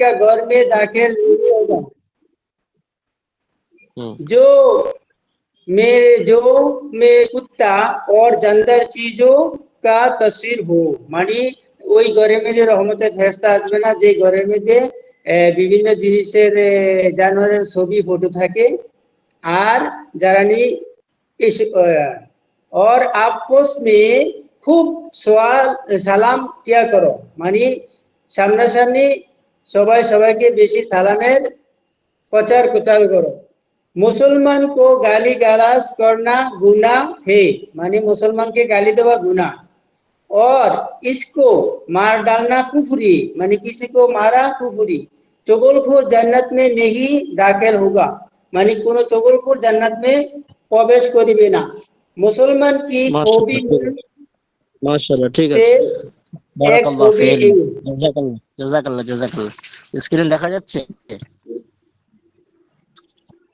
का घर में दाखिल नहीं होगा। जो में कुत्ता और जानदार चीजों का तस्वीर हो, মানে ওই ঘরের মধ্যে রহমতের ফেরেশতা আসবে না যে ঘরের মধ্যে বিভিন্ন জিনিসের জানোয়ারের ছবি ফটো থাকে। আর যারা নি और आपस में খুব সওয়াল সালাম কিয়া করো, মানে সামনাসামনি সবাই সবাইকে বেশি সালামের प्रचार प्रचार करो। मुसलमान को गाली गालाज करना गुनाह है, माने मुसलमान के गाली देवा गुनाह। और इसको मार डालना कुफरी, माने किसी को मारा कुफरी। चुगलखोर जन्नत में नहीं दाखिल होगा, माने कोनो चुगलखोर जन्नत में प्रवेश करिबे ना। मुसलमान की खूबी माशाल्लाह, ठीक से আছে। एक বারাকাল্লাহ खूबी ফিল। है। জাযাকাল্লাহ জাযাকাল্লাহ জাযাকাল্লাহ। স্ক্রিন দেখা যাচ্ছে?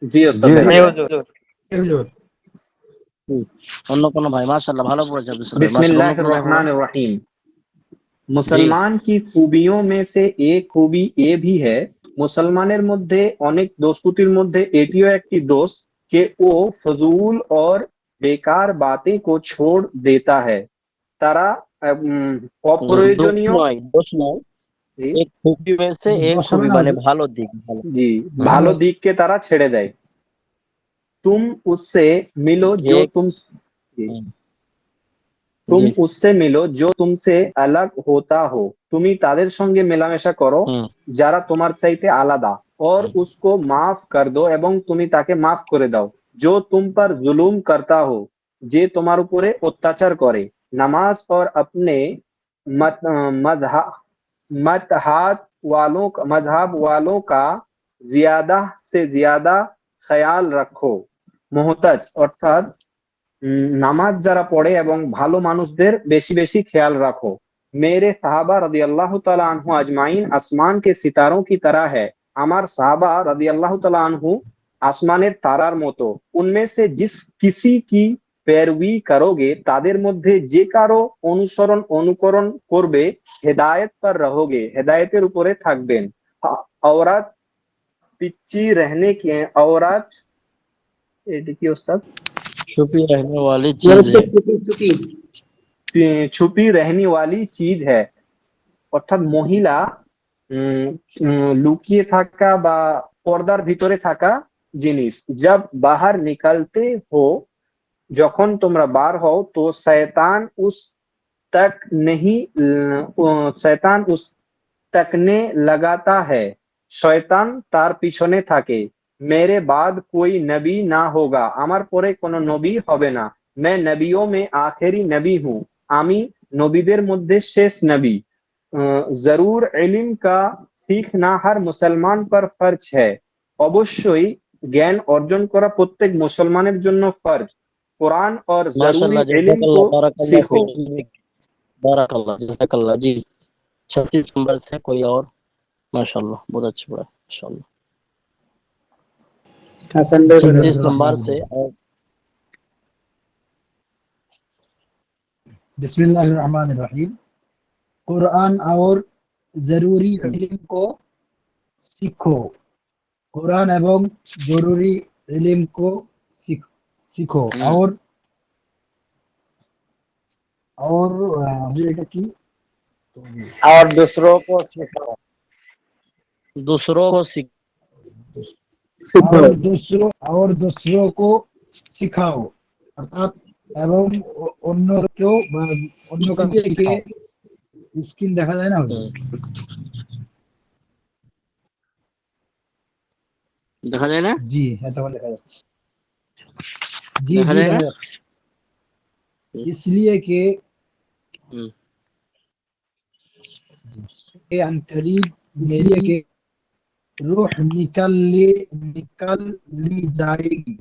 জি ওস্তাদ দেখা জি যায়। হুজুর। অন্য কোনো ভাই? মাশাআল্লাহ, ভালো পড়েছে আব্দুল সালাম। মাশাআল্লাহ, অন্য बिस्मिल्लाहिर কোনো ভাই পড়ো। रहमानिर रहीम। মুসলমান কি খুবিयों में से एक खूबी এ भी है, মুসলমানের মধ্যে অনেক দোষকুটির মধ্যে এটিও একটি দোষ कि वो फजूल और बेकार बातें को छोड़ देता है। তারা দোষ অপ্রয়োজনীয় নয়, দোষ নয়। জি এক খুবই হয়েছে, এক খুবই মানে ভালো দিক, ভালো। জি ভালো দিককে তারা ছেড়ে দেয়। तुम उससे मिलो जो এক तुम जी तुम জি उससे मिलो जो तुमसे अलग होता हो, তুমি তাদের সঙ্গে মেলামেশা করো হুম যারা তোমার চাইতে আলাদা। और उसको माफ कर दो এবং তুমি তাকে মাফ করে দাও। जो तुम पर जुलूम करता हो, যে তোমার উপরে অত্যাচার করে। নামাজ और अपने मत मजहब मजहब वालों का ज्यादा से ज्यादा ख्याल रखो। मोहताज অর্থাৎ নামাজ যারা পড়ে এবং ভালো মানুষদের বেশি বেশি খেয়াল রাখো। मेरे साहबा रदी अल्लाह तआला अन्हु अजमाइन आसमान के सितारों की तरह है। আমার সাহাবা रदी अल्लाह तआला अन्हु আসমানের তারার মতো। उनमें से जिस किसी की पैरवी करोगे, তাদের মধ্যে যে কারো অনুকরণ করবে, হেদায়েত पर रहोगे, হেদায়েতের উপরে থাকবেন। औरत पिच्ची रहने की औरत এটি কি ওস্তাদ? छुपी रहने वाली चीज है। छुपी रहने वाली चीज है, অর্থাৎ মহিলা লুকিয়ে থাকা বা পর্দার ভিতরে থাকা জিনিস। जब बाहर निकलते हो, যখন তোমরা বার হও, তো तक नहीं शैतान उस तकने लगाता है, শয়তান তার পিছনে থাকে। मेरे बाद कोई नबी ना होगा, আমার পরে কোনো নবী হবে না। मैं नबियों में आखिरी नबी हूँ, আমি নবীদের মধ্যে শেষ নবী। जरूर इल्म का सीखना हर मुसलमान पर फर्ज है, অবশ্যই জ্ঞান অর্জন করা প্রত্যেক মুসলমানের জন্য ফরজ। কোরআন और जरूरी माशाल्लाह, इल्म को जज़ाकल्लाह, बारकाल्लाह सीखो। फीक, बारकाल्लाह, जज़ाकल्लाह जी। 36 नंबर से कोई और? माशाल्लाह, बहुत अच्छा पढ़ा, माशाल्लाह। 36 नंबर से और बिस्मिल्लाहिर्रहमानिर्रहीम। कुरान और जरूरी इल्म को सीखो। कुरान एवं जरूरी इल्म को सीखो। और এটা কি? और दूसरों को सिखाओ। दूसरों को और दूसरों को सिखाओ, অর্থাৎ এবং অন্যকেও অন্য কাউকে স্ক্রিন দেখা যায় না? দেখা যায় না? জি হ্যাঁ, তখন দেখা যাচ্ছে। জি দেখা জি যায় দেখা না? যাচ্ছে। इसलिए कि अनकरीब मेरी के रूह निकल ली जाएगी।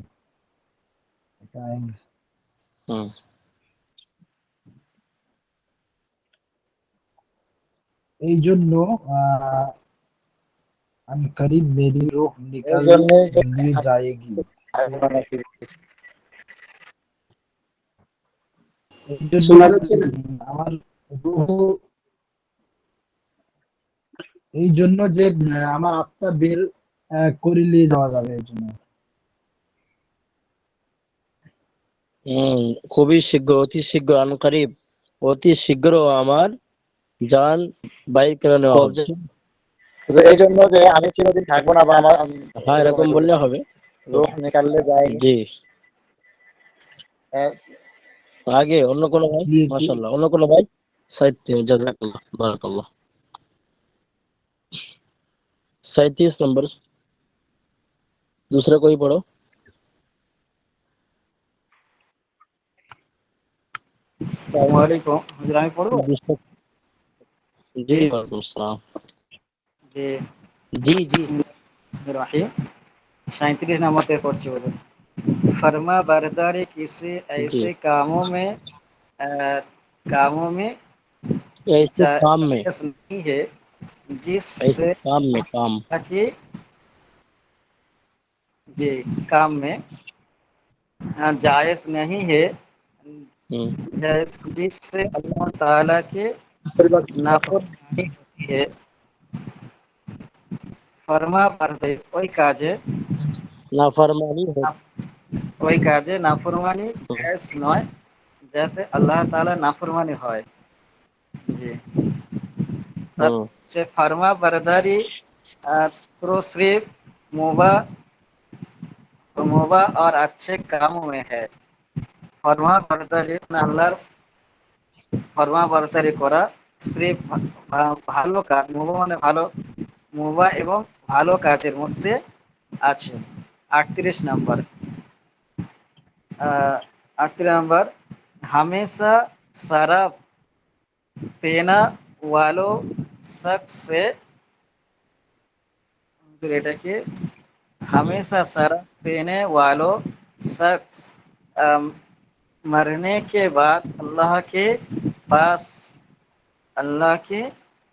এই জন্য अनकरीब मेरी रूह निकल ली जाएगी। এই জন্য আমার রূহ এই জন্য যে আমার আত্মা বের করে নিয়ে যাওয়া যাবে এই জন্য। খুবই শীঘ্র, অতি শীঘ্র, আনকারিব, অতি শীঘ্র আমার জান বাইর করে নেওয়া হবে। তো এই জন্য যে আমি চিরদিন থাকবো না বা আমার হ্যাঁ, এরকম বললে হবে। রূহ নিকাললে যায়নি। জি, আহ, आगे অন্য কোনো ভাই? জি, জি। মাশাআল্লাহ, অন্য কোনো ভাই? সাহিত্য, জাযাকাল্লাহ, বারাকাল্লাহ। 37 नंबर, दूसरा कोई पढ़ो। আসসালামু আলাইকুম, হুজুর আমি পড়বো? दूसरा, जी वालेकुम सलाम। যে जी जी रहीम 37 नंबर पे पढ़ছি বলুন। फरमा बरदारी किसी जी, ऐसे कामों में ऐसे काम में, जायज नहीं है ऐसे जिससे काम में, काम। ताकि जी काम में जायज नहीं है जिससे अल्लाह ताला के नाफरमानी होती है। फरमा बरदारी नाफरमानी हो। ওই কাজে নাফরমানি জায়েজ নয় যাতে আল্লাহ তাআলা নাফরমানি হয়। জি, हम्म, সে ফরমা বরদারি तो सिर्फ मुबाह मुबाह और अच्छे कामों में है। फरमा बरदारी আল্লাহর ফরমা বরদারি করা সির্ফ ভালো কাজ, মুবাহ মানে ভালো, মুবাহ এবং ভালো কাজের মধ্যে আছে। 38 নাম্বার 38 नंबर हमेशा शराब पीना वालों शख्स से এটাকে हमेशा शराब पीने वालों शख्स मरने के बाद पास अल्लाह के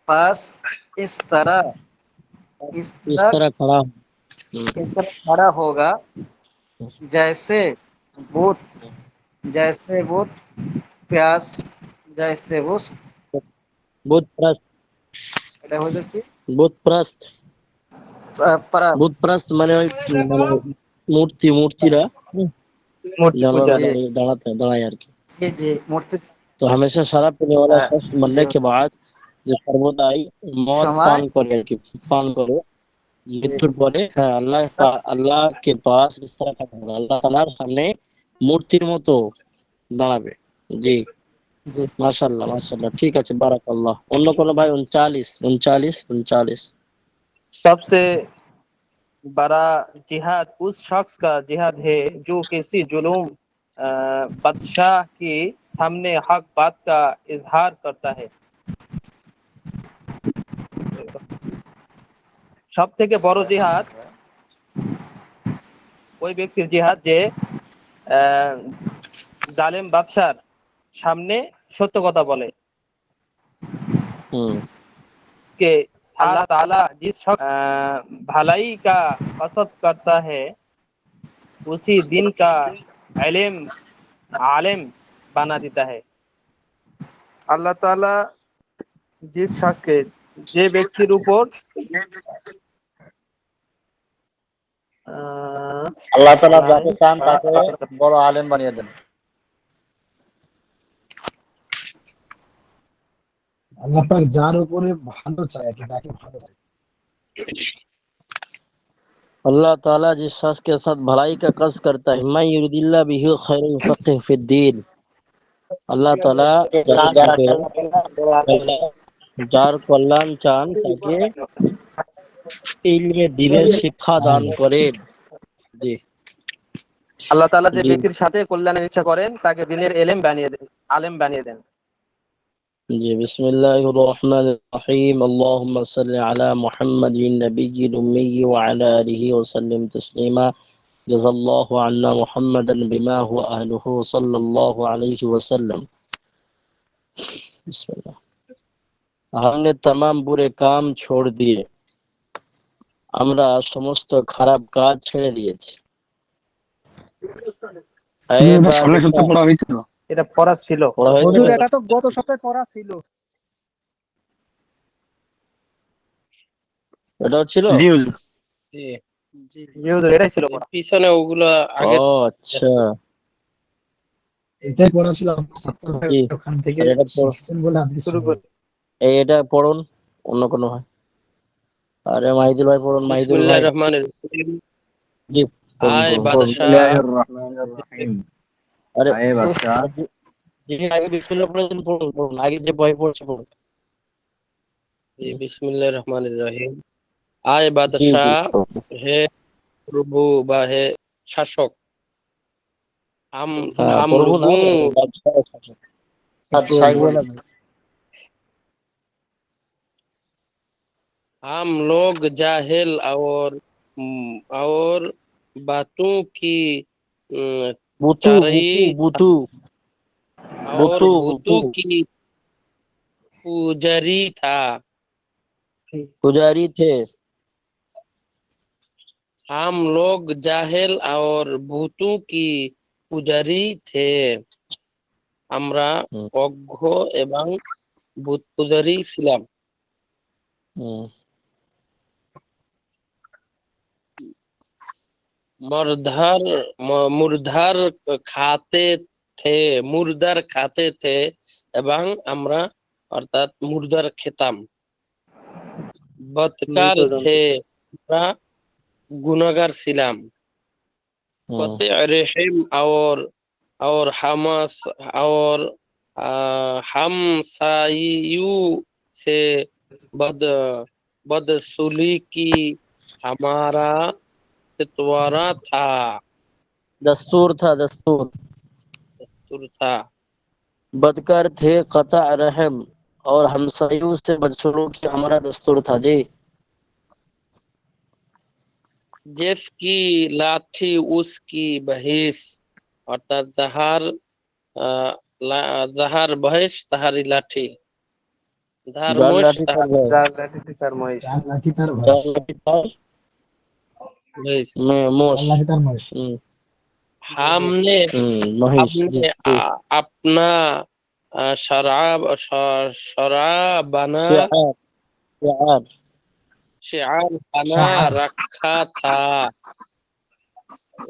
पास इस तरह इस इस तरह तरह खड़ा। इस तरह खड़ा होगा जैसे भूत प्यास जैसे वो बुत प्रस्त, এটা হলো কি बुत प्रस्त, পারা बुत प्रस्त মানে ওই মানে মূর্তিরা মূর্তি জানোয়ার পূজা। জি দাঁড়ায় আর কি। জি জি মূর্তি तो हमेशा शराब पीने वाला शख्स मरने যে के बाद जो सर्वदाई मौत সময় पान करे আর কি, पान करे যে মৃত্যুর পরে, হ্যাঁ, আল্লাহ কে পাস ইস तरह खड़ा होगा, আল্লাহ তাআলার সামনে মূর্তির মতো দাঁড়াবে। জি, জি মাশাআল্লাহ মাশাআল্লাহ, ঠিক আছে, বারাকাল্লাহ। অন্য কোন ভাই? 39। सबसे बड़ा जिहाद उस शख्स का जिहाद है जो किसी जुलूम बादशाह के सामने हक बात का इजहार करता है। সব থেকে বড় জিহাদ ওই ব্যক্তির জিহাদ যে জালেম বাদশার সামনে সত্য কথা বলে। कि अल्लाह ताला जिस शख्स भलाई का कसद करता है उसी दिन का इल्म आलिम बना देता है। আল্লাহ তাআলা जिस शख्स के যে ব্যক্তির উপর আল্লাহ তাআলা যাকে চান তাকে বড় আলেম বানিয়ে দেন। আল্লাহ পাক যার উপরে ভালো চায় আর কি, যাকে ভালো চায়। अल्लाह ताला जिस शख्स के साथ भलाई का कसद करता है, मैं युरिदिल्लाह बिही खैरन युफक्किहु फिद्दीन, আল্লাহ তাআলা যার কল্যাণ চান তাকে ইলমে দ্বীনের শিক্ষা দান করেন। জি, আল্লাহ তাআলা যে জি, ব্যক্তির সাথে কল্যাণের ইচ্ছা করেন তাকে দ্বীনের ইলম বানিয়ে দেন, আলেম বানিয়ে দেন। জি, বিসমিল্লাহির রহমানির রহিম, আল্লাহুম্মা সাল্লি আলা মুহাম্মাদিন নাবিয়্যিল উম্মি ওয়া আলা আলিহি ওয়া সাল্লিম তাসলিমা, জাযাল্লাহু আন্না মুহাম্মাদান বিমা হুয়া আহলুহু সাল্লাল্লাহু আলাইহি ওয়া সাল্লাম। बिस्मिल्लाह। हमने तमाम बुरे काम छोड़ दिए, আমরা সমস্ত খারাপ কাজ ছেড়ে দিয়েছি। সামনের সপ্তাহে পড়া হয়েছিল। এটা পড়া ছিল। পড়া হয়েছে হুজুর না? এটা তো গত সপ্তাহে পড়া ছিল। এটা ছিল? জি হুজুর। জি জি হুজুর, এটাই ছিল পড়া। পিছনে ওগুলো আগে ও আচ্ছা, এটাই পড়া ছিল, আমার ছাত্র ভাই জি। ওখান থেকে আর এটা শিখছেন বলে আজকে শুরু শুনলাম। করছি। এটা পড়ুন অন্য কোনো ভাই। আরে মাহিদুল ভাই পড়ুন, মাহিদুল বিসমিল্লাহির ভাই। রহমানির রহিম। জি পড়ুন আয় পড়ুন। বাদশাহ, বিসমিল্লাহির রহমানির রহিম। আরে আয়ে বাদশাহ, জি আগে বিসমিল্লাহ পড়েছেন, পড়ুন পড়ুন, আগে যে বই পড়ছে পড়ুন। জি বিসমিল্লাহির রহমানির রহিম। আয় জি জি বাদশাহ, পড়ুন। হে প্রভু বা হে শাসক, हम হ্যাঁ हम পড়বো না, लोगों বাদশাহ শাসক। একটু বাদশাহ বলে দেন। हम लोग जाहिल और बातों की বুতু বুতু चारई বুতু और বুতু বুতু बुतों की पुजारी था। पुजारी थे। हम लोग जाहिल और भूतों की पुजारी थे। আমরা হুম অজ্ঞ এবং ভূত পূজারী ছিলাম। হুম मुर्दार मुर्दार খাতে থে মুর্দার খাতে থে এবং আমরা অর্থাৎ মুর্দার খেতাম। বদকার থে আমরা গুনাহগার ছিলাম। হুম কতে রহিম और हमास और हमसायु से बद बदसलूकी हमारा सितवारा था, दस्तूर था, दस्तूर। दस्तूर था। बदकार थे, कता रहम और हमसायों से बदसलूकी हमारा दस्तूर था। जी जिसकी लाठी उसकी बहिस, অর্থাৎ যাহার বয়স তাহারই লাঠি, যাহার जान মোষ लाठी তাহার पर है, যার লাঠিতে তার মহিষ। চার লাঠি তার ভাই, जान लाठी पर মহিষ। में मोश। চার লাঠি তার মহিষ। हमने महेश जी हमने जी। अपना शराब बना शिआर शिआर शिआर बना শাহার रखा था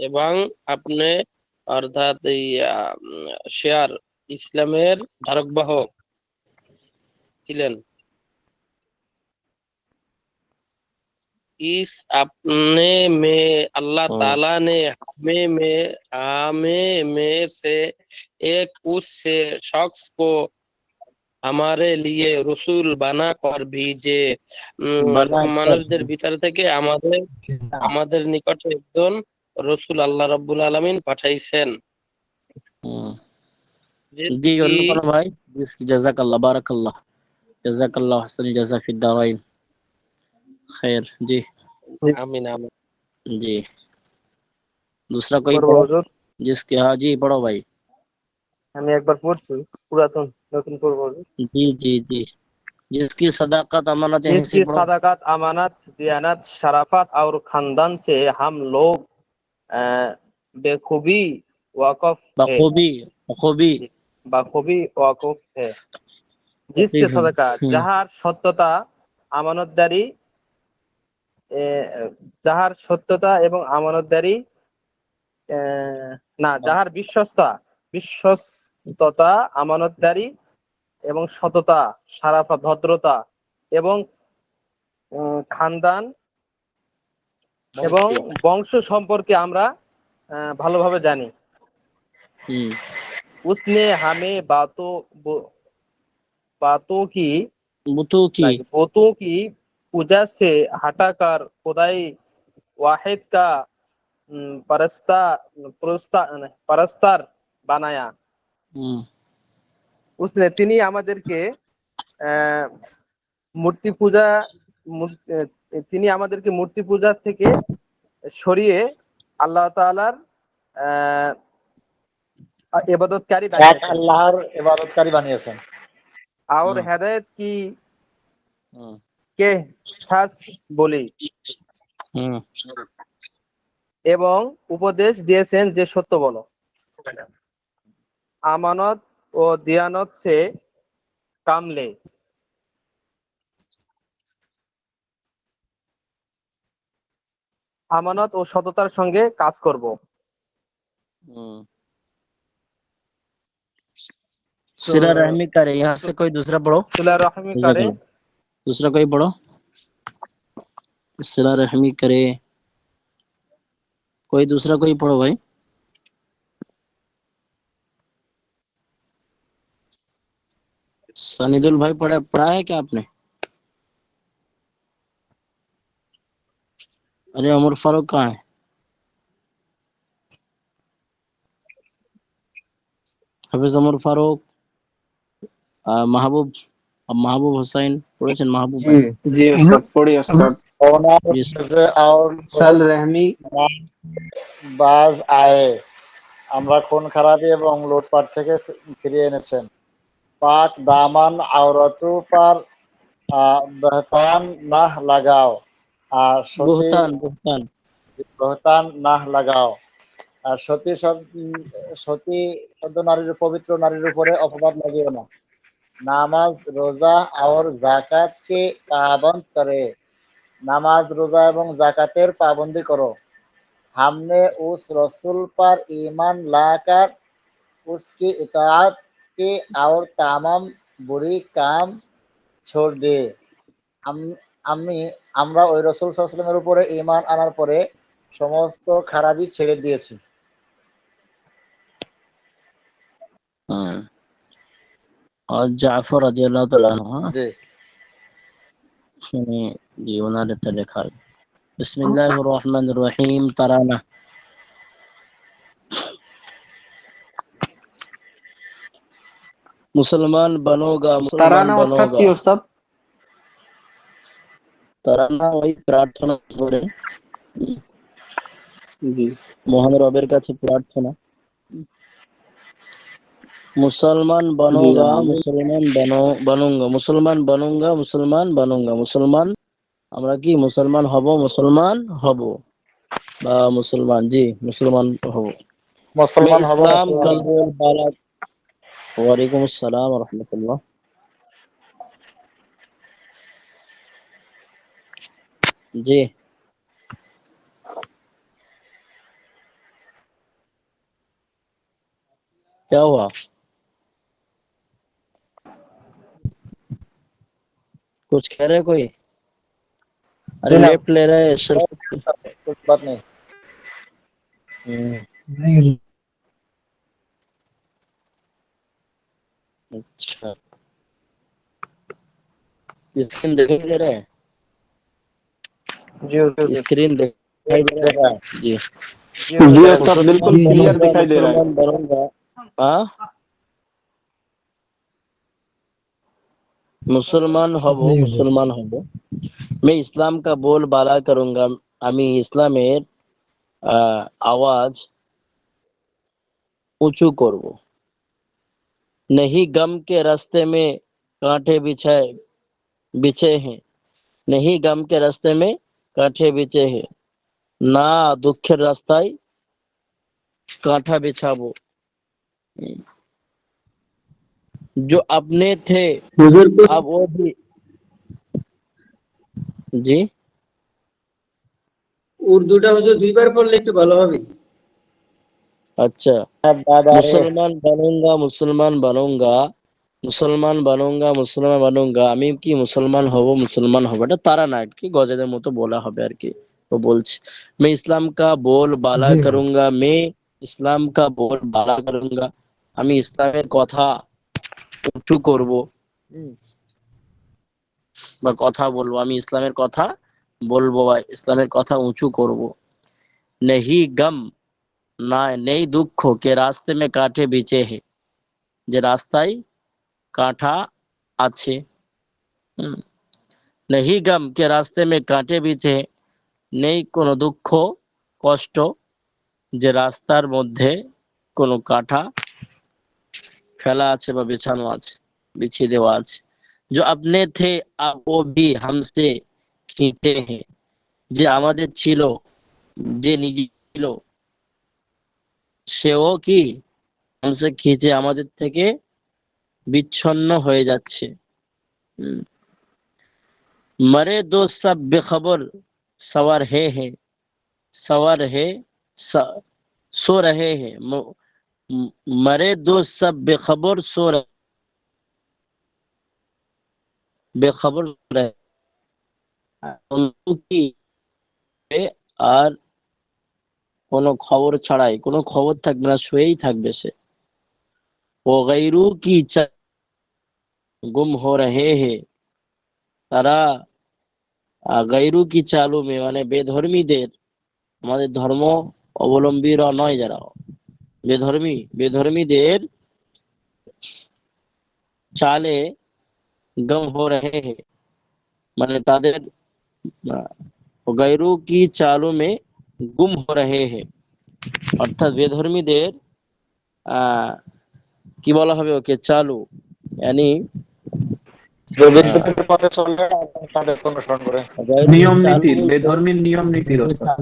এবং আপনি অর্থাৎ এই শিয়ার ইসলামের ধারক বাহক ছিলেন। इस अपने में अल्लाह ताला ने हमें से एक उस से शख्स को हमारे लिए रसूल बना कर भेजे। बना कर। মানুষদের ভিতর থেকে আমাদের আমাদের নিকটে একজন রসুল আল্লাহ রাব্বুল আলামিন পাঠাইছেন। जी অন্য কোনো ভাই? জাযাকাল্লাহ, বারাকাল্লাহ, জাযাকাল্লাহ আহসানুল জাযা ফিদ দারাইন। खैर जी আমিন আমিন। जी। दूसरा कोई পড়বো पढ़ो হুজুর। जिसके, हाँ जी पढ़ो भाई। আমি একবার পড়ছি, পুরাতন নতুন পড়বো হুজুর। जी जी जी। जिसकी सदाकत अमानत, यहीं से जिसकी पढ़ो। सदाकत अमानत दियानत शराफत और खानदान से हम लोग बेखूबी वाकफ है, बखूबी बखूबी बखूबी वाकफ है। जिसके सदाका যাহার সত্যতা আমানতদারি, যাহার সত্যতা এবং আমানতদারি, না যাহার বিশ্বস্ততা আমানতদারি এবং সততা সারাফা ভদ্রতা এবং খানদান এবং বংশ সম্পর্কে আমরা ভালোভাবে জানি। उसने हमें बातों की बुतों की पूजा से हटाकर खुदाई वाहिद का परस्तार বানায়া। उसने তিনি আমাদেরকে মূর্তি পূজা তিনি আমাদেরকে মূর্তি পূজা থেকে সরিয়ে আল্লাহ তাআলার ইবাদতকারী এক বানিয়েছেন। আল্লাহর ইবাদতকারী বানিয়েছেন। और হেদায়েত কি কে সাস বলি এবং উপদেশ দিয়েছেন যে সত্য বলো। আমানত ও দিয়ানত সে কামলে। আমানত ও সততার সঙ্গে কাজ করব। सिला रहमी करे, यहाँ से कोई दूसरा पढ़ो। सिला रहमी करे, दूसरा कोई पढ़ो। सिला रहमी करे, कोई दूसरा कोई पढ़ो भाई। सनीदुल भाई पढ़ा है क्या आपने? अरे उमर फारूक कहाँ है? হাফেজ ওমর ফারুক, মাহবুব মাহবুব হোসেন পড়েছেন? মাহবুব ভাই জি ওস্তাদ, পড়ি ওস্তাদ। जी और সাল রহমি বাজ আয়ে, আমরা খুন খারাপি এবং লুটপাট থেকে ফিরিয়ে এনেছেন। পাক দামান আওরাতু পার বহতান না লাগাও, আর সতী বুহতান বুহতান বহতান না লাগাও, আর সতী শব্দ নারীর, পবিত্র নারীর উপরে অপবাদ লাগিও না। নামাজ রোজা और জাকাত কে পাবন্দ করে, নামাজ রোজা এবং জাকাতের পাবন্দি করো। हमने उस रसूल पर ईमान लाकर उसकी इताअत के और तमाम बुरी काम छोड़ दिए। আমরা ওই রসুল সাল্লাল্লাহু আলাইহি ওয়াসাল্লামের উপরে ঈমান আনার পরে সমস্ত খারাপই ছেড়ে দিয়েছি। और जाफर রাদিয়াল্লাহু তাআলা আনহু। জি শুনে জি ওনার এটা লেখা। বিসমিল্লাহির রহমানির রহিম। তারানা মুসলমান बनोगा, मुसलमान তারানা অর্থাৎ बनोगा। কি ওস্তাদ? তারানা ওই প্রার্থনা করে, জি মহান রবের কাছে প্রার্থনা। मुसलमान জি बनोगा, জনাব। मुसलमान बनूंगा, मुसलमान बनूंगा, मुसलमान बनूंगा। मुसलमान আমরা কি মুসলমান হব, মুসলমান হব বা মুসলমান, জি মুসলমান হব। मैं মুসলমান হব, इस्लाम का মুসলমান। बोल बाला। वालेकुम अस्सलाम व रहमतुल्लाह। जी क्या हुआ? कुछ कह रहे कोई? अरे जी ना, लेफ्ट ले रहे सिर्फ। कुछ बात नहीं। नहीं हुजूर। अच्छा, स्क्रीन दिखाई दे रहा है? जी हुजूर, स्क्रीन दिखाई दे रहा है? जी जी जी हुजूर। ओस्ताद, बिल्कुल जी, क्लियर दिखाई दे रहा है। मुसलमान बनूंगा। हाँ, মুসলমান হব, जी हुजूर। মুসলমান হব। मैं इस्लाम का बोल बाला करूंगा, আমি ইসলামের আওয়াজ উঁচু করব। नहीं गम के रास्ते में कांटे बिछे हैं, नहीं गम के रास्ते में कांटे बिछे हैं, না দুঃখের রাস্তায় কাঁটা বিছাবো। जो अपने थे হুজুর अब वो भी। जी উর্দুটা হুজুর দুইবার পড়লে একটু ভালো হবে। अच्छा, বাবারে, মুসলমান बनूंगा, মুসলমান बनूंगा, মুসলমান बनूंगा, মুসলমান बनूंगा। আমি কি মুসলমান হব, মুসলমান হব। এটা তারা না, কি গজলের মতো বলা হবে আর কি। ও বলছে मैं इस्लाम का बोल बाला जी हुजूर। करूंगा, मैं इस्लाम का बोल बाला करूंगा। আমি ইসলামের কথা উঁচু করব, বা কথা বলবো। আমি ইসলামের কথা বলবো বা ইসলামের কথা উঁচু করব। নেহি গম, না নেই দুঃখ, কে রাস্তে মে কাঁটে বিছে হে, যে রাস্তায় কাঁটা আছে। নেহি গম কে রাস্তে মে কাঁটে বিছে, নেই কোনো দুঃখ কষ্ট, যে রাস্তার মধ্যে কোনো কাঁটা ফেলা আছে বা বিছানো আছে, বিছিয়ে দেওয়া আছে। जो अपने थे अब वो भी हमसे खींचे हैं, যে আমাদের ছিল, যে নিজে ছিল, সেও কি हमसे खींचे, আমাদের থেকে বিচ্ছন্ন হয়ে যাচ্ছে। मरे दो सब बेखबर सवार है, सवार है, सो रहे हैं। मरे दोस्त सब बेखबर सो रहे, बेखबर रहे কি আর কোনো খবর ছাড়াই, কোনো খবর থাকবে না, শুয়েই থাকবে সে। ও গায়রু কি গুম হো রহে হে, তারা গায়রু কি চালু মে মানে বেধর্মীদের, আমাদের ধর্ম অবলম্বীরা নয় যারা বেধর্মীদের চালে গম হো রহে হে, মানে তাদের গায়রু কি চালু মে গুম হো রহে হে, অর্থাৎ বেধর্মীদের কি বলা হবে ওকে, চালু yani বিদ্যুতের পথে চলে এবং তাদের অনুসরণ করে। নিয়ম নীতির, বেধর্মীর নিয়ম নীতির অর্থাৎ।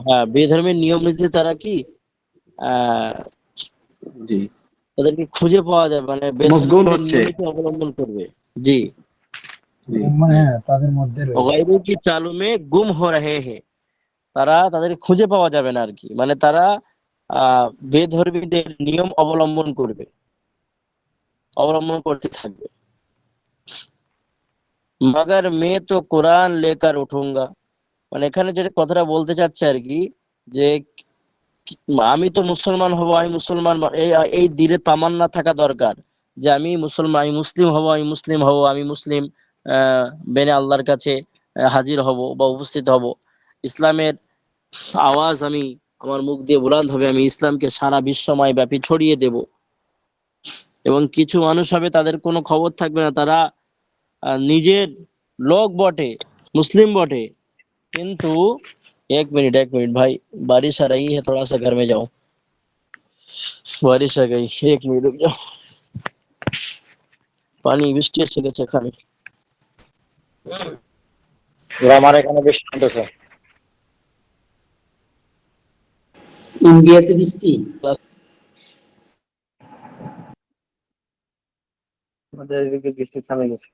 হ্যাঁ, বেধর্মীর নিয়ম নীতি তারা কি জি, তাদেরকে খুঁজে পাওয়া যায়, মানে মশগুল বেধর্মীদের হচ্ছে। নিয়ম নীতি অবলম্বন করবে। জি, হ্যাঁ তাদের মধ্যে রয়েছে। গায়রু কি চালু মে গুম হো রহে হে, তারা তাদেরকে খুঁজে পাওয়া যাবে না আর কি, মানে তারা বেধর্মীদের নিয়ম অবলম্বন করতে থাকবে। মগর মে তো কোরআন লেকার উঠুঙ্গা, মানে এখানে যেটা কথাটা বলতে চাচ্ছে আর কি, যে আমি তো মুসলমান হব, আমি মুসলমান, এই দিলে তামান্না থাকা দরকার যে আমি মুসলমান, আমি মুসলিম হব, আমি মুসলিম হব, আমি মুসলিম বেনে আল্লাহর কাছে হাজির হব বা উপস্থিত হব। ইসলামের আওয়াজ আমি, আমার মুখ দিয়ে বুলন্দ হবে, আমি ইসলামকে সারা বিশ্বময় ব্যাপী ছড়িয়ে দেব। এবং কিছু মানুষ হবে তাদের কোনো খবর থাকবে না, তারা নিজের লোক বটে, मुस्लिम বটে, কিন্তু एक मिनट भाई, बारिश आ रही है, थोड़ा सा घर में जाओ, बारिश आ गई, 1 मिनट रुक जाओ, পানি বৃষ্টি এসে গেছে এখানে। আমার এখানে বৃষ্টি হতেছে। ইন্ডিয়াতে বৃষ্টি? আমাদের এদিকে বৃষ্টি থামে গেছে।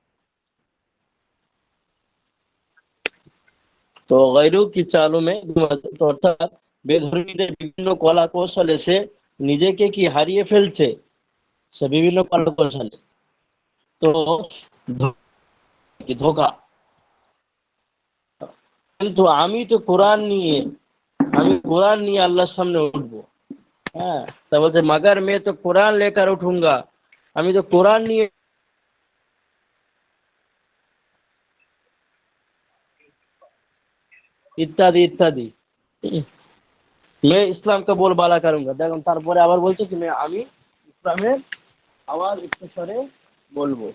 তো গায়রু কি চালু মে, তো অর্থাৎ বেধর্মীদের বিভিন্ন কলা কৌশল এসে নিজেকে কি হারিয়ে ফেলছে, সে বিভিন্ন কলা কৌশলে। তো ধোকা, কিন্তু আমি তো কোরআন নিয়ে আল্লাহর সামনে উঠবো। হ্যাঁ, তা বলছে মগর মে তো কোরআন লেকার উঠুঙ্গা, আমি তো কোরআন নিয়ে, ইত্যাদি ইত্যাদি, मैं इस्लाम का बोलबाला करूंगा। দেখুন তারপরে আবার বলছে কি আমি ইসলামের আওয়াজ উচ্চস্বরে বলবো।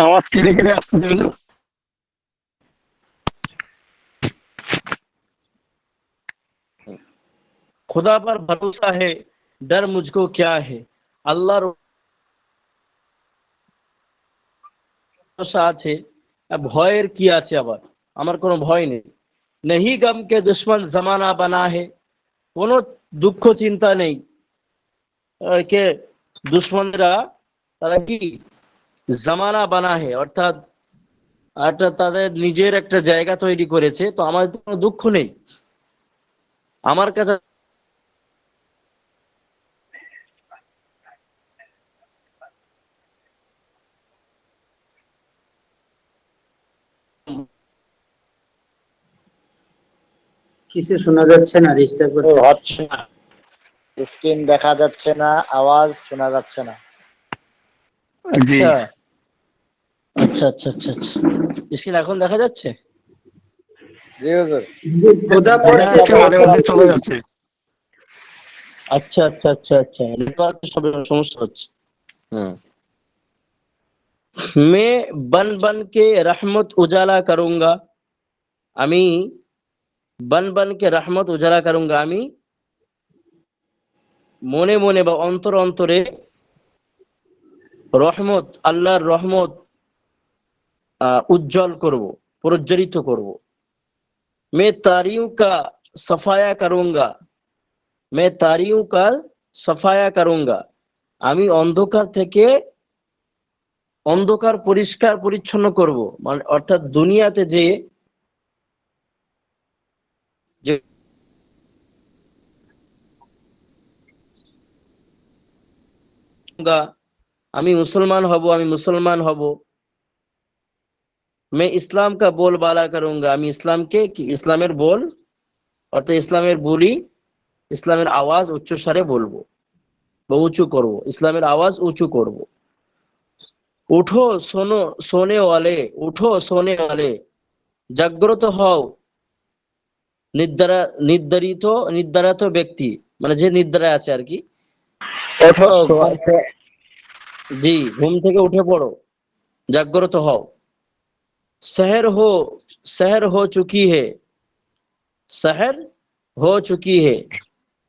আওয়াজ কেটে কেটে আসতেছে। खुदा पर भरोसा है, डर मुझको क्या है, আল্লাহর ভরসা আছে, ভয়ের কি আছে, আবার আমার কোনো ভয় নেই। नहीं गम के दुश्मन जमाना बना है, কোনো দুঃখ চিন্তা নেই, কে দুশ্মনরা তারা কি জামানা বানা হে, অর্থাৎ তাদের নিজের একটা জায়গা তৈরি করেছে, তো আমাদের কোনো দুঃখ নেই। আমার কাছে কিছু শোনা যাচ্ছে না, ডিস্টার্ব হচ্ছে না, স্ক্রিন দেখা যাচ্ছে না, আওয়াজ শোনা যাচ্ছে না। জি, আচ্ছা আচ্ছা আচ্ছা আচ্ছা, স্ক্রিন এখন দেখা যাচ্ছে? জি হুজুর। খোদা মাঝে মাঝে চলে যাচ্ছে। अच्छा अच्छा अच्छा अच्छा, नेटवर्क समस्या হচ্ছে। मैं बन बन के रहमत उजाला करूंगा, আমি बन बन के रहमत उजाला करूंगा, আমি মনে মনে বা অন্তর অন্তরে রহমত, আল্লাহর রহমত উজ্জ্বল করব, প্রজ্বলিত করব। मैं तारियों का सफाया करूंगा, मैं तारियों का सफाया करूंगा, আমি অন্ধকার থেকে অন্ধকার পরিষ্কার পরিচ্ছন্ন করব, মানে অর্থাৎ দুনিয়াতে যে আমি মুসলমান হব, আমি মুসলমান হব, मैं इस्लाम का बोलबाला करूंगा, আমি ইসলামকে কি ইসলামের বল অর্থাৎ ইসলামের বলি, ইসলামের আওয়াজ উচ্চ স্বরে বলবো বা উঁচু করব, ইসলামের আওয়াজ উঁচু করব। উঠো শোনো সোনে ওয়ালে, উঠো সোনে ওয়ালে, জাগ্রত হও নির্ধারিত নির্ধারিত ব্যক্তি, মানে যে নিদ্রায় আছে আর কি। ওঠো জি, ঘুম থেকে উঠে পড়ো, জাগ্রত হও। शहर हो चुकी है, शहर हो चुकी है,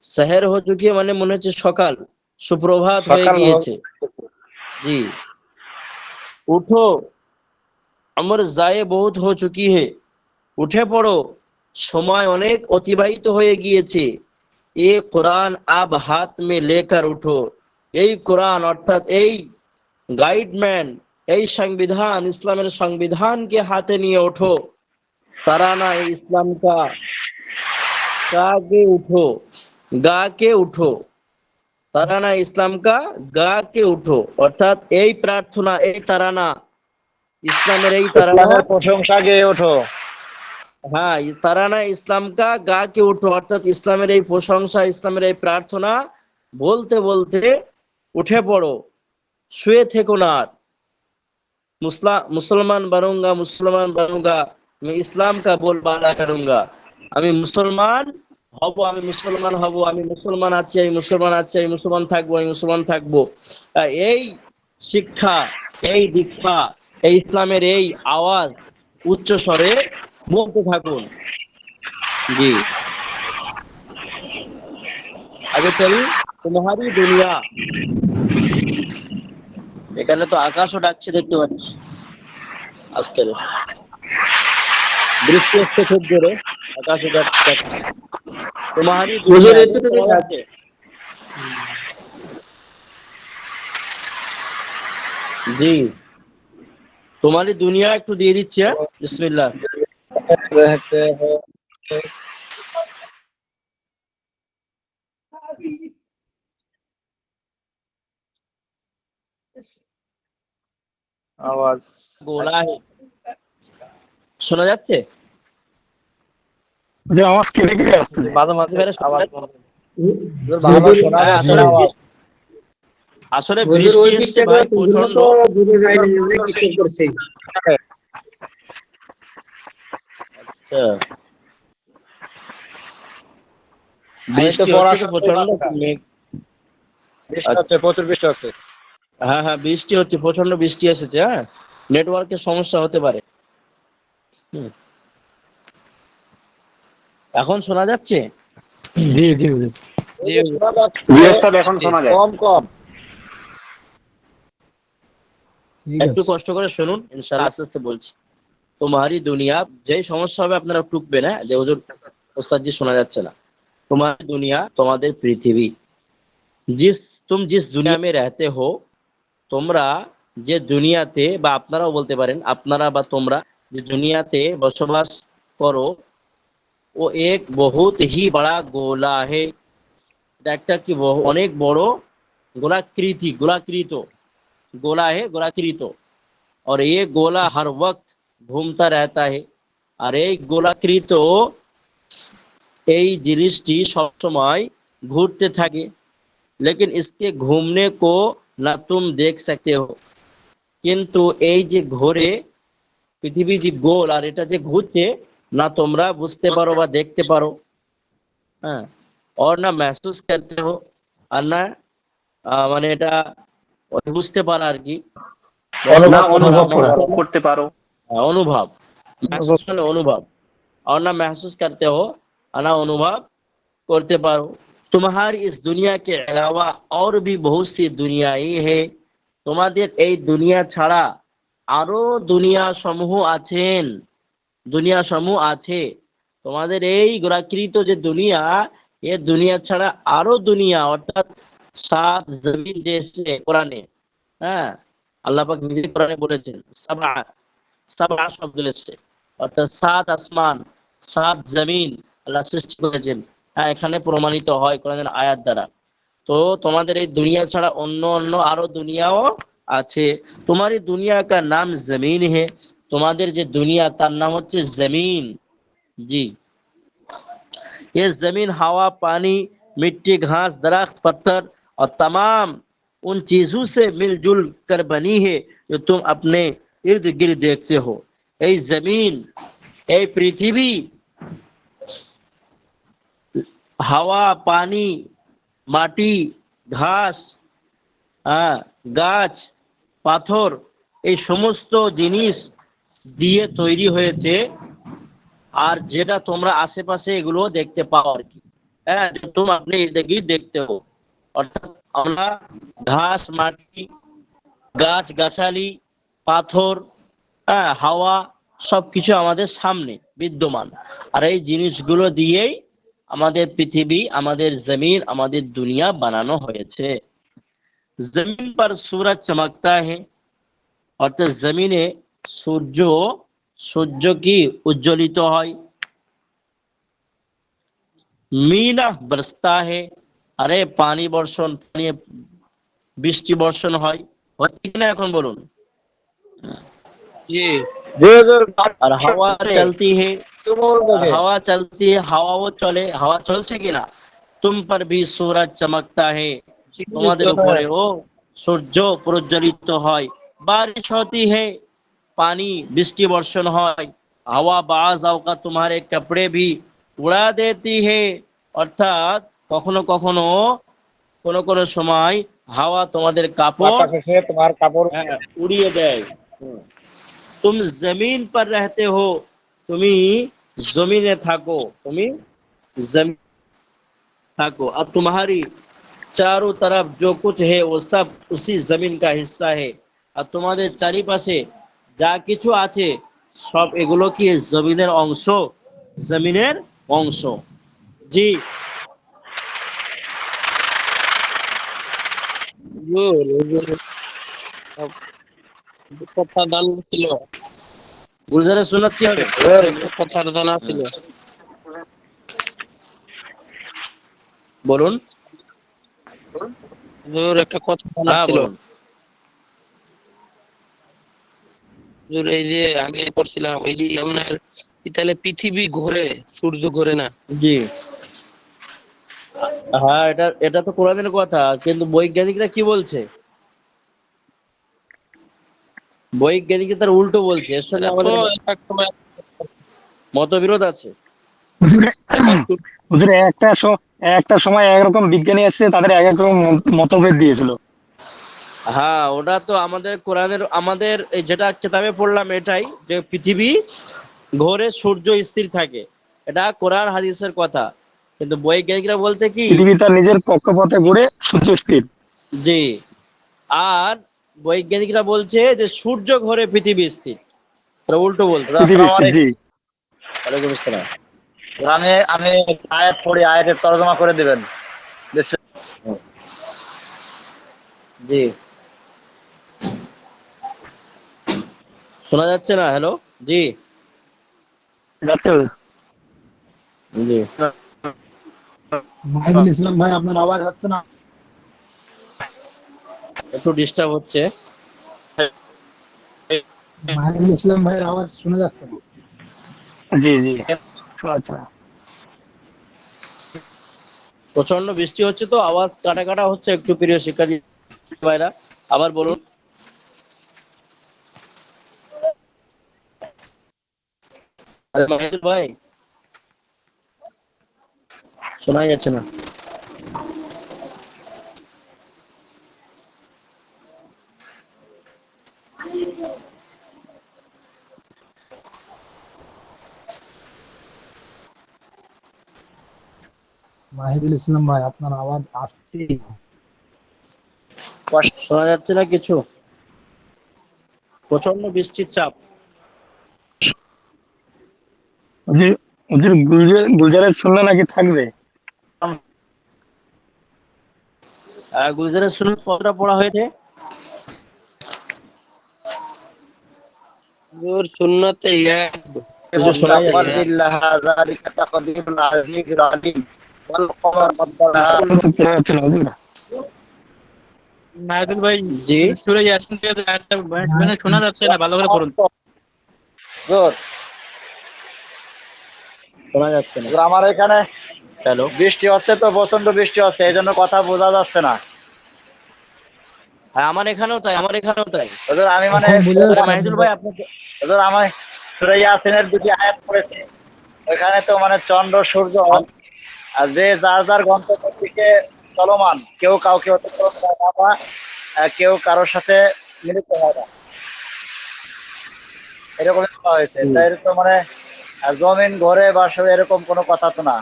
शहर हो चुकी है মানে মনে হচ্ছে সকাল, সুপ্রভাত হয়ে সকাল গিয়েছে। জি, উঠো अमर जाए बहुत हो चुकी है, উঠে পড়ো সময় অনেক অতিবাহিত হয়ে গিয়েছে। ये कुरान अब हाथ में लेकर उठो, এই কোরআন অর্থাৎ এই গাইডম্যান, এই সংবিধান, ইসলামের সংবিধানকে হাতে নিয়ে ওঠো। তারানা ইসলাম কা গাকে উঠো, গাকে উঠো, তারানা ইসলাম কা গাকে উঠো, অর্থাৎ এই প্রার্থনা, এই তারানা, ইসলামের এই তারানা, ইসলামের প্রশংসা গেয়ে ওঠো। হ্যাঁ, তারানা ইসলাম কা গাকে উঠো, অর্থাৎ ইসলামের এই প্রশংসা, ইসলামের এই প্রার্থনা বলতে বলতে উঠে পড়ো, শুয়ে থেকো না আর। मुसलमान बनूंगा, मुसलमान बनूंगा, मैं इस्लाम का बोलबाला करूंगा, আমি মুসলমান হব, আমি মুসলমান হব, আমি মুসলমান আছি, আমি মুসলমান আছি, আমি মুসলমান থাকবো, আমি মুসলমান থাকবো। এই শিক্ষা, এই দীক্ষা, এই ইসলামের এই আওয়াজ উচ্চ স্বরে বলতে থাকুন। জি, আগে চলি তোমারি দুনিয়া। এখানে তো আকাশও ডাকছে, দেখতে পাচ্ছি আজকে বৃষ্টি হচ্ছে খুব জোরে, আকাশে ডাকছে। তোমারি দুনিয়া আছে। জি, তোমারি দুনিয়া একটু দিয়ে দিচ্ছে। বিসমিল্লাহ। रहते हो আওয়াজ গোলা শোনা যাচ্ছে? যে আওয়াজ কেটে কেটে আসতেছে। মাঝে মাঝে আওয়াজ ভালো শোনা যাচ্ছে না আওয়াজ। আসলে হুজুর ওই বৃষ্টি পৃষ্ঠাটা ভাই সম্পূর্ণ প্রচন্ড। তো বুঝে যায়নি, অনেক ডিস্টার্ব করছে। আচ্ছা, আমি তো বৃষ্টি পড়ার হচ্ছে তো সাথে প্রচন্ড বাচ্চা। মেঘ। বৃষ্টি আছে, প্রচুর বৃষ্টি আছে। হ্যাঁ হ্যাঁ, বৃষ্টি হচ্ছে, প্রচন্ড বৃষ্টি এসেছে। হ্যাঁ, নেটওয়ার্কের সমস্যা হতে পারে। এখন শোনা যাচ্ছে? জি জি জি এই যে শোনা যাচ্ছে, জি ওস্তাদ, এখন শোনা যায়। কম কম। ঠিক একটু আছে। কষ্ট করে শুনুন, ইনশাআল্লাহ আস্তে আস্তে বলছি। তোমারি দুনিয়া, যেই সমস্যা হবে আপনারা টুকবেন, হ্যাঁ, যে হুজুর ওস্তাদ জি শোনা যাচ্ছে না। তোমারি দুনিয়া, তোমাদের পৃথিবী, তুম জিস দুনিয়া মে রহতে হো, তোমরা যে দুনিয়াতে, বা আপনারাও বলতে পারেন আপনারা বা তোমরা যে দুনিয়াতে বসবাস করো, ও এক বহুত হি বড়া গোলা হে, এটা একটা কি অনেক বড় গোলাকৃত গোলা है, गोलाकृत, और ये गोला हर वक्त घूमता रहता है, আর এই গোলাকৃত এই জিনিসটি সবসময় ঘুরতে থাকে। लेकिन इसके घूमने को ना तुम देख सकते हो, কিন্তু এই যে ঘোরে পৃথিবী যে গোল, আর এটা যে ঘুরছে, না তোমরা বুঝতে পারো বা দেখতে পারো। হ্যাঁ, और ना महसूस करते हो, আর না মানে এটা বুঝতে পারা আর কি, না অনুভব করতে পারো। অনুভব, महसूस মানে অনুভব, और ना महसूस करते हो, আর না অনুভব করতে পারো। तुम्हारी इस दुनिया के अलावा और भी बहुत सी दुनियाएं है, তোমাদের এই দুনিয়া ছাড়া আরো দুনিয়া সমূহ আছেন, দুনিয়া সমূহ আছে। তোমাদের এই গোলাকৃত যে দুনিয়া, এ দুনিয়া ছাড়া আরো দুনিয়া, অর্থাৎ সাত জমিন যে এসেছে কোরআনে, হ্যাঁ, আল্লাহ পাক নিজে কোরআনে বলেছেন সাবআ, সাবআ শব্দ এসেছে, অর্থাৎ 7 আসমান 7 জমিন আল্লাহ সৃষ্টি করেছেন। হ্যাঁ, এখানে প্রমাণিত হয় কোরআনের আয়াত দ্বারা। তো তোমাদের এই দুনিয়া ছাড়া অন্য অন্য আরো দুনিয়াও আছে। তোমার এই দুনিয়া কা নাম জমিন হে, তোমাদের যে দুনিয়া তার নাম হচ্ছে জমিন। জি, ये जमीन हवा पानी मिट्टी घास दरख्त पत्थर और तमाम उन चीजों से मिलजुल कर बनी है जो तुम अपने इर्द गिर्द देखते हो। এই জমিন, এই পৃথিবী, হাওয়া পানি মাটি ঘাস, গাছ পাথর, এই সমস্ত জিনিস দিয়ে তৈরি হয়েছে। আর যেটা তোমরা আশেপাশে এগুলো দেখতে পাও আর কি, হ্যাঁ, তোমরা আপনি ইর্দ-গির্দ দেখতে हो। অর্থাৎ আমরা ঘাস মাটি গাছ গাছালি পাথর, হ্যাঁ, হাওয়া সবকিছু আমাদের সামনে বিদ্যমান। আর এই জিনিসগুলো দিয়েই আমাদের পৃথিবী, আমাদের জমিন, আমাদের দুনিয়া বানানো হয়েছে। জমিন पर सूरज चमकता है, অর্থাৎ জমিনে সূর্য কি উজ্জ্বলিত হয়। মিনা বরসতা হে, আরে পানি বর্ষণ, পানি বৃষ্টি বর্ষণ হয়, হচ্ছে কিনা এখন বলুন। जी আর হাওয়া চলতি হে, হাওয়া চলতি হে, হাওয়াও চলে, হাওয়া চলছে কিনা। তুম পর ভি সূরজ চমকতা হে, তোমাদের উপরেও সূর্য প্রজ্বলিত হয়। বারিশ হতি হে, পানি বৃষ্টি বর্ষণ হয়। হাওয়া বাজ আওকাত তোমারে কাপড়ে ভি উড়া দেতি হে, অর্থাৎ কখনো কখনো কোনো কোনো সময় হাওয়া তোমাদের কাপড় বাতাসে তোমার কাপড় উড়িয়ে দেয়। तुम जमीन पर रहते हो, তুমি জমিনে থাকো, তুমি जमीन থাকো। अब तुम्हारी चारों तरफ जो कुछ है वो सब उसी जमीन का हिस्सा है। আর তোমাদের চারিপাশে যা কিছু আছে সব এগুলো কি জমিনের অংশ, জমিনের অংশ। জি, হুজুর কথা দান ছিল, গুলজারের সুন্নাত কি হবে? একটা কথার জানা ছিল। বলুন। হুজুর একটা কথা জানা হ্যাঁ ছিল। বলুন। হুজুর এই যে আগে পড়ছিলাম, এই যে আপনার তাহলে পৃথিবী ঘোরে, সূর্য ঘোরে না? জি, হ্যাঁ, এটা এটা তো কোরআনের কথা, কিন্তু বৈজ্ঞানিকরা কি বলছে? বৈজ্ঞানিক তার উল্টো বলছে। এর সঙ্গে এটা তো আমাদের এক সময় মতবিরোধ আছে। হুজুরে হুজুরে একটা সময় একরকম বিজ্ঞানী এসেছে, তাদের এক এক রকম মতভেদ দিয়েছিল। হ্যাঁ, ওটা তো আমাদের কোরআনের, আমাদের এই যেটা কিতাবে পড়লাম এটাই, যে পৃথিবী ঘোরে সূর্য স্থির থাকে, এটা কোরআন হাদিসের কথা। কিন্তু বৈজ্ঞানিকরা বলছে কি, পৃথিবী তার নিজের কক্ষপথে ঘুরে, সূর্য স্থির। জি, আর বৈজ্ঞানিকরা বলছে যে সূর্য ঘোরে পৃথিবী স্থির। ওরা উল্টো বলছে। পৃথিবী স্থির, জি। ওয়ালাইকুম আসসালাম। আমি আয়াত পড়ি, আয়াতের তর্জমা করে দিবেন। জি, শোনা যাচ্ছে না? হ্যালো, জি যাচ্ছে। জি, মাহিদুল ইসলাম ভাই, আপনার আওয়াজ হচ্ছে না। একটু ডিস্টার্ব হচ্ছে। মাহিদুল ইসলাম ভাইয়ের আওয়াজ শোনা যাচ্ছে না। জি জি, আচ্ছা। প্রচন্ড বৃষ্টি হচ্ছে তো আওয়াজ কাটা কাটা হচ্ছে একটু, প্রিয় শিক্ষার্থী ভাইরা। আবার বলুন। আরে মাহিদুল ভাই, শোনাই যাচ্ছে না। মাহিদুল ইসলাম ভাই, আপনার আওয়াজ আসছে না। শোনা যাচ্ছে না কিছু, প্রচন্ড বৃষ্টির চাপ। হুজুর গুলজারের শুনলে নাকি থাকবে? গুলজারের সুন্নাত কতটা পড়া হয়েছে? হুজুর সুন্নতে ইয়াদ হুজুর শোনা যাচ্ছে مستقبل لها ذلك تقدير العزيز العليم والقمر قدرها মাহিদুল ভাই জি সূরা ইয়াসিন থেকে যে আয়াতটা মানে শোনা যাচ্ছে না, ভালো করে পড়ুন। হুজুর, শোনা যাচ্ছে না হুজুর, আমার এখানে হ্যালো বৃষ্টি হচ্ছে তো, প্রচন্ড বৃষ্টি হচ্ছে, এই জন্য কথা বোঝা যাচ্ছে না। হ্যাঁ আমার এখানেও তাই হুজুর আমি মানে এখন বুঝে যাচ্ছে মাহিদুল ভাই আপনাকে হুজুর আমি সূরা ইয়াসিনের দুটি আয়াত পড়েছি, ওইখানে তো মানে চন্দ্র সূর্য আর যে যার যার গন্তব্যের দিকে চলমান, কেউ কাউকে অতিক্রম করে না বা কেউ কারোর সাথে মিলিত হয় না, এরকম বলা হয়েছে। তাই তো মানে জমিন ঘরে বা সব এরকম কোনো কথা তো না।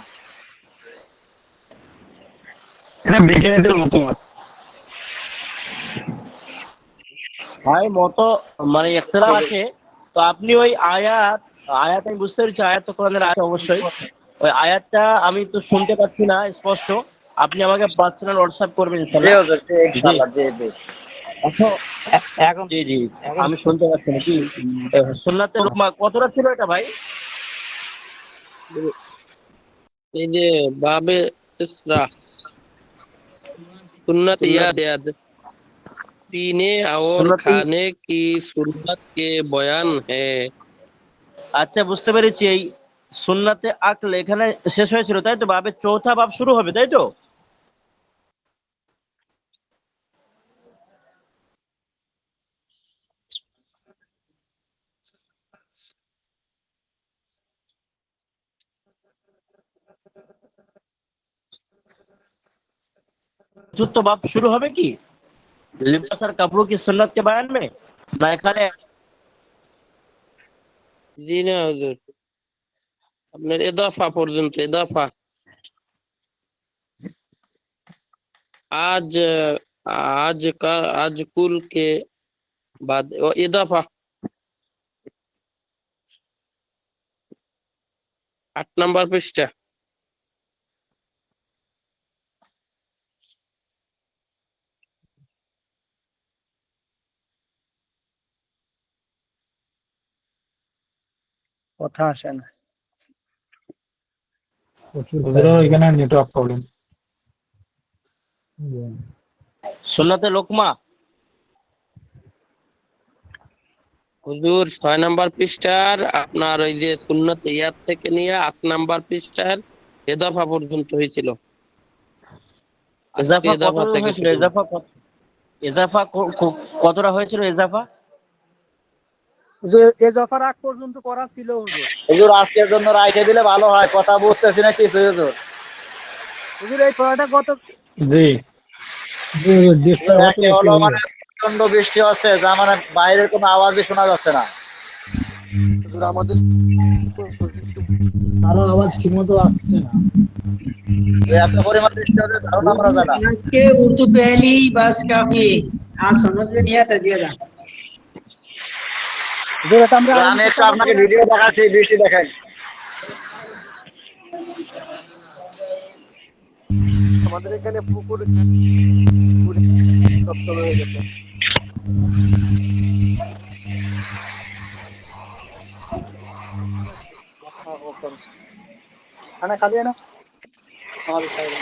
এটা বিজ্ঞানীদের মতামত। ভাই মতো মানে ইখতিলাফ আছে, তো আপনি ওই আয়াত আমি বুঝতে পেরেছি, আয়াত তো কোরআনের আয়াত অবশ্যই, ওই আয়াতটা আমি তো শুনতে পাচ্ছি না স্পষ্ট, আপনি আমাকে পার্সোনাল হোয়াটসঅ্যাপ করবেন জি ইনশাআল্লাহ। হুজুর, জি ইনশাআল্লাহ, জি জি। এখন জি জি আমি শুনতে পাচ্ছি না কি সুন্নাতে লুকমা কতটা ছিল এটা ভাই? এই যে বাবে তিসরা सुन्नत याद याद पीने और खाने की सुन्नत के बयान है। আচ্ছা বুঝতে পেরেছি, এই সুন্নাতে আকল এখানে শেষ হয়েছিল তাই তো, বাবে চৌথা বাব শুরু হবে তাই তো? चतुर्थ बाब शुरू হবে কি लिबास और कपड़ों की सुन्नत के बयान में না এখানে? জি না হুজুর, আপনার ইদাফা পর্যন্ত, ইদাফা आज आज का आज कुल के बाद वो इदाफा 8 नंबर पृष्ठा। কথা আসে না। এখানে নেটওয়ার্ক প্রবলেম। সুন্নতে লোকমা হুজুর 6 নাম্বার পৃষ্ঠার আপনার ওই যে সুন্নত ইয়াদ থেকে নিয়ে 8 নাম্বার পৃষ্ঠার ইদাফা পর্যন্ত হয়েছিল। ইজাফা ইদাফা কত থেকে হয়েছিল? শুরু। ইজাফা কতটা হয়েছিল ইজাফা? এজাফার আগ পর্যন্ত করা ছিল হুজুর। হুজুর আজকের জন্য রাইখে দিলে ভালো হয়, কথা বুঝতেছি না কিছু হুজুর। হুজুর এই পড়াটা কত? জি হুজুর, একে হলো মানে প্রচন্ড বৃষ্টি হচ্ছে, যা মানে বাইরের কোনো আওয়াজই শোনা যাচ্ছে না। কারো আওয়াজ ঠিকমতো আসছে না। যে এত পরিমাণ বৃষ্টি হচ্ছে ধারণা করা যায় না। आज के उर्दू पहली बस काफी है, आज समझ में नहीं आता दिएगा। হুজুর এটা আমরা আমি একটু আপনাকে ভিডিও দেখাচ্ছি, বৃষ্টি দেখেন। আমাদের এখানে পুকুর দপ্তর হয়ে গেছে। খানা খালি না আমাদের খাই না।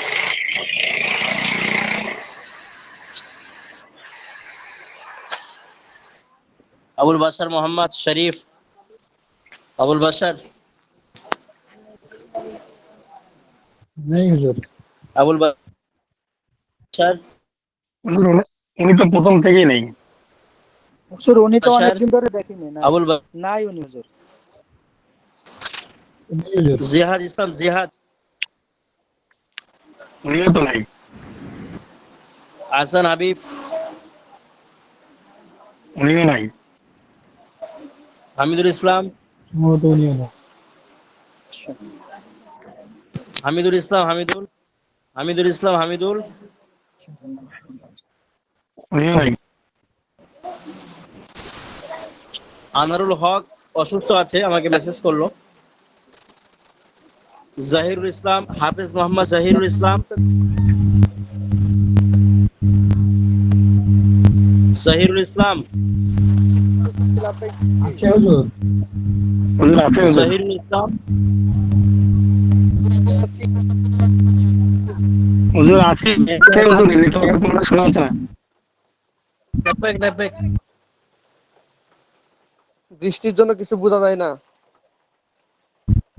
আবুল বাশার মোহাম্মদ শরীফ, আবুল বাশার নেই হুজুর। আবুল বাশার উনি তো প্রথম থেকেই নেই। হুজুর উনি তো বাশার, অনেকদিন ধরে দেখিনি না। আবুল নাই উনি হুজুর। জিহাদ ইসলাম জিহাদ, উনিও তো নাই। হাসান হাবিব, উনিও নাই। হামিদুল ইসলাম, ও তো উনিও না। হামিদুল ইসলাম হামিদুল, হামিদুল ইসলাম হামিদুল, উনিও নাই। আনারুল হক অসুস্থ আছে, আমাকে মেসেজ করলো। জাহিরুল ইসলাম, হাফেজ মোহাম্মদ জাহিরুল ইসলাম, জাহিরুল ইসলাম, লাব্বাইক আছে হুজুর? হুজুর আছে হুজুর। জহিরুল ইসলাম, হুজুর আছে আছে হুজুর, নেটওয়ার্কের কোনো শোনা যাচ্ছে না। লাব্বাইক লাব্বাইক। বৃষ্টির জন্য কিছু বোঝা যায় না।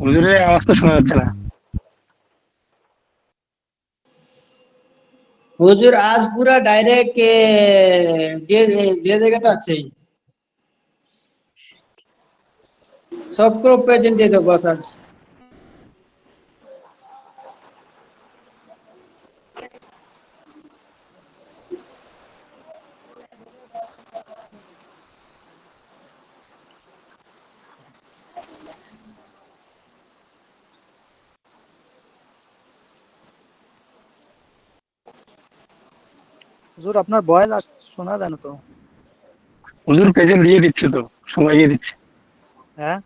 হুজুরের আওয়াজ তো শোনা যাচ্ছে না। हुजूर आज पूरा डायरेक्ट दे देगा तो अच्छा ही, सबको प्रेजेंट दे दो बस आज। হুজুর আপনার ভয়েস শোনা যায় না তো। হুজুর প্রেজেন্ট দিয়ে দিচ্ছে তো, সবাইকে দিচ্ছে। হ্যাঁ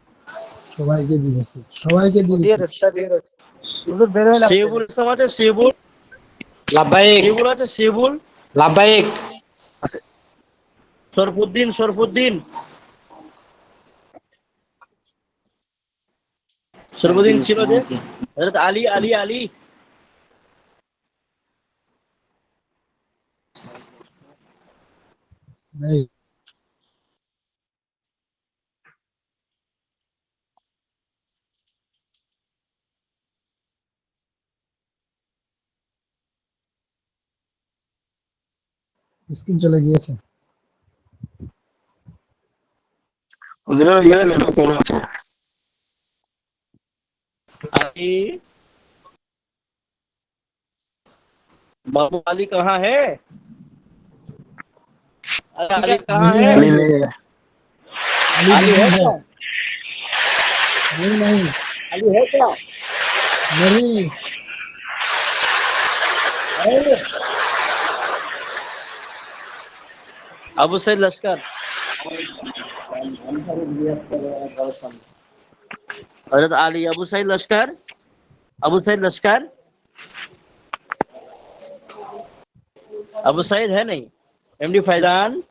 সবাইকে দিয়েছি, সবাইকে দিয়ে দিয়েছি। দিয়েছে। হুজুর বের হয়ে লাগছে। শিবুল ইসলাম আছে, শিবুল লাব্বাইক, শিবুল আছে, শিবুল লাব্বাইক, শরফুদ্দিন, শরফুদ্দিন, শরফুদ্দিন ছিল যে, হযরত আলী, আলী, আলী। नहीं, স্ক্রিন চলে গিয়েছে। হুজুরের ওইখানে নেটওয়ার্ক কম আছে। अली, बाबू अली कहाँ है? अरे अली कहाँ नहीं है? है আলী হুজুর, নেই। अली अली नहीं है है। क्या? नहीं नहीं अली है क्या? नहीं, है? अबू सैद लश्कर, हजरत अली, अबू सैद लश्कर, अबू सैद लश्कर, अबू सैद है नहीं, एमडी फैजान,